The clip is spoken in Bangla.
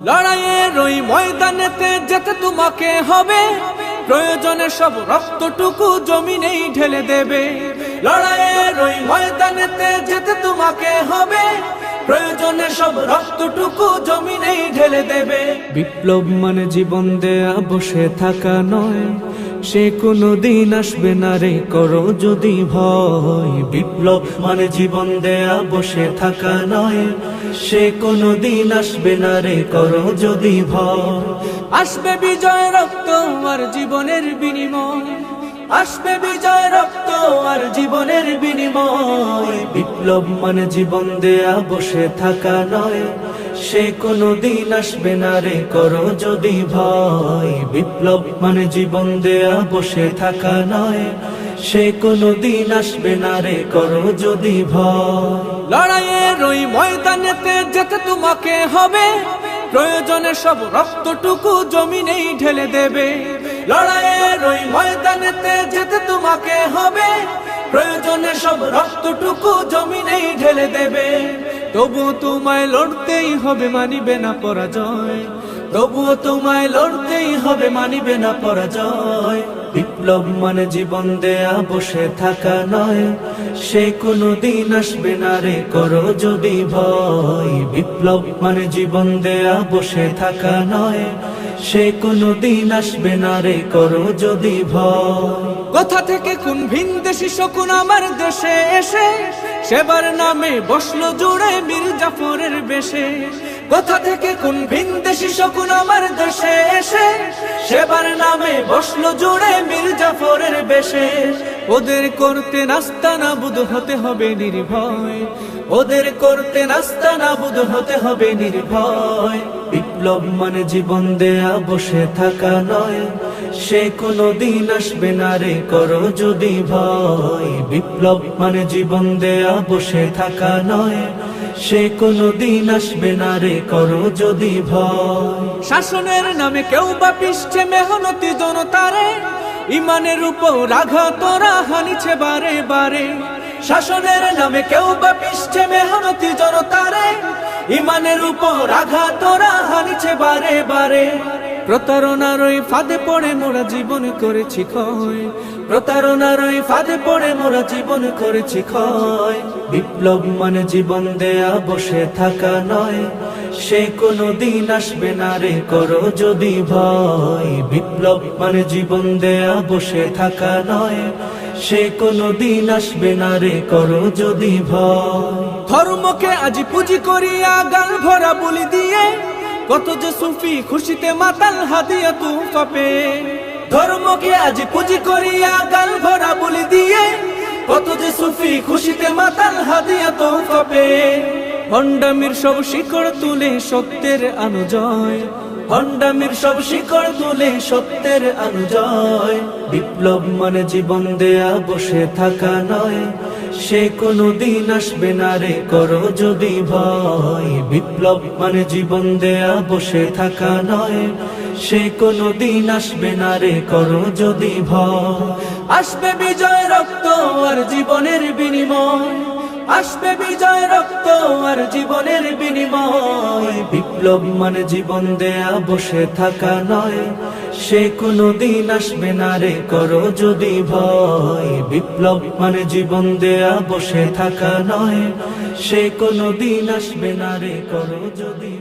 লড়াইয়ের ওই ময়দানেতে যেতে তোমাকে হবে, প্রয়োজনে সব রক্তটুকু জমিনেই ঢেলে দেবে। লড়াইয়ের ওই ময়দানেতে যেতে তোমাকে হবে, প্রয়োজনে সব রক্তটুকু জমিনেই ঢেলে দেবে। বিপ্লব মানে জীবন দেয়া বসে থাকা নয়, সে কোনো দিন আসবে না রে করো যদি ভয়। বিপ্লব মানে জীবন দেয়া বসে থাকা নয়, সে কোনো দিন আসবে না রে করো যদি ভয়। আসবে বিজয় রক্ত আর জীবনের বিনিময়, আসবে বিজয় রক্ত আর জীবনের বিনিময়। বিপ্লব মানে জীবন দেয়া বসে থাকা নয়, সে কোনো দিন আসবে না রে করো যদি ভয়। বিপ্লব মানে জীবন দেয়া বসে থাকা নয়, সে কোনো দিন আসবে না রে করো যদি ভয়। লড়াইয়ের ওই ময়দানেতে যেতে তোমাকে হবে, প্রয়োজনে সব রক্তটুকু জমিনেই ঢেলে দেবে। লড়াইয়ের ওই ময়দানেতে যেতে তোমাকে হবে, প্রয়োজনে সব রক্তটুকু জমিনেই ঢেলে দেবে। তবুও তোমায় লড়তেই হবে, মানিবে না পরাজয়। তবুও তোমায় লড়তেই হবে, মানিবে না পরাজয়। বিপ্লব মানে জীবন দেয়া বসে থাকা নয়, সে কোনো দিন আসবে না রে করো যদি ভয়। বিপ্লব মানে জীবন দেয়া বসে থাকা নয়, সে কোনো দিন আসবে না রে করো যদি ভয়। কোথা থেকে কোন ভিনদেশী শকুন আমার দেশে এসে, সেবার নামে বসলো জুড়ে মীর জাফরের বেশে। কোথা থেকে কোন ভিনদেশী শকুন আমার দেশে এসে, সেবার নামে বসলো জুড়ে মীর জাফরের বেশে। ওদের করতে নাস্তানাবুদ হতে হবে নির্ভয়, ওদের করতে নাস্তানাবুদ হতে হবে নির্ভয়। বিপ্লব মানে জীবন দেয়া বসে থাকা নয়, সে কোনো দিন আসবে না রে করো যদি ভয়। বিপ্লব মানে জীবন দেয়া বসে থাকা নয়, সে কোনো দিন আসবে না রে করো যদি ভয়। শাসনের নামে কেউ বা পিষছে মেহনতি জনতারে, ইমানের উপর আঘাত ওরা হানিছে বারে বারে। শাসনের নামে কেউ বা পিষছে মেহনতি জনতারে, ইমানের উপর আঘাত ওরা হানিছে বারে বারে। প্রতারণার ওই ফাঁদে পড়ে মোরা জীবন করেছি ক্ষয়, প্রতারণার ওই ফাঁদে পড়ে মোরা জীবন করেছি ক্ষয়। বিপ্লব মানে জীবন দেয়া বসে থাকা নয়, সে কোনো দিন আসবে না রে করো যদি ভয়। বিপ্লব মানে জীবন দেয়া বসে থাকা নয়, সে কোনো দিন আসবে না রে করো যদি ভয়। ধর্মকে আজ পুঁজি করিয়া গাল ভরা বলি দিয়ে, কত যে সুফি খুশিতে মাতাল হাদিয়া তুফা পেয়ে। ধর্মকে আজ পুঁজি করিয়া গাল ভরা বলি দিয়ে, কত যে সুফি খুশিতে মাতাল হাদিয়া তুফা পেয়ে। ভণ্ডামির সব শিকড় তুলে সত্যের অনুজয়, ভণ্ডামির সব শিকড় তুলে সত্যের অনুজয়। বিপ্লব মানে জীবন দেয়া বসে থাকা নয়, সে কোনো দিন আসবে না রে করো যদি ভয়। বিপ্লব মানে জীবন দেয়া বসে থাকা নয়, সে কোনো দিন আসবে না রে করো যদি ভয়। আসবে বিজয় রক্ত আর জীবনের বিনিময়, আসবে বিজয় রক্ত আর জীবনের বিনিময়। বিপ্লব মানে জীবন দেয়া বসে থাকা নয়, সে কোনো দিন আসবে না রে করো যদি ভয়। বিপ্লব মানে জীবন দেয়া বসে থাকা নয়, সে কোনো দিন আসবে না রে করো যদি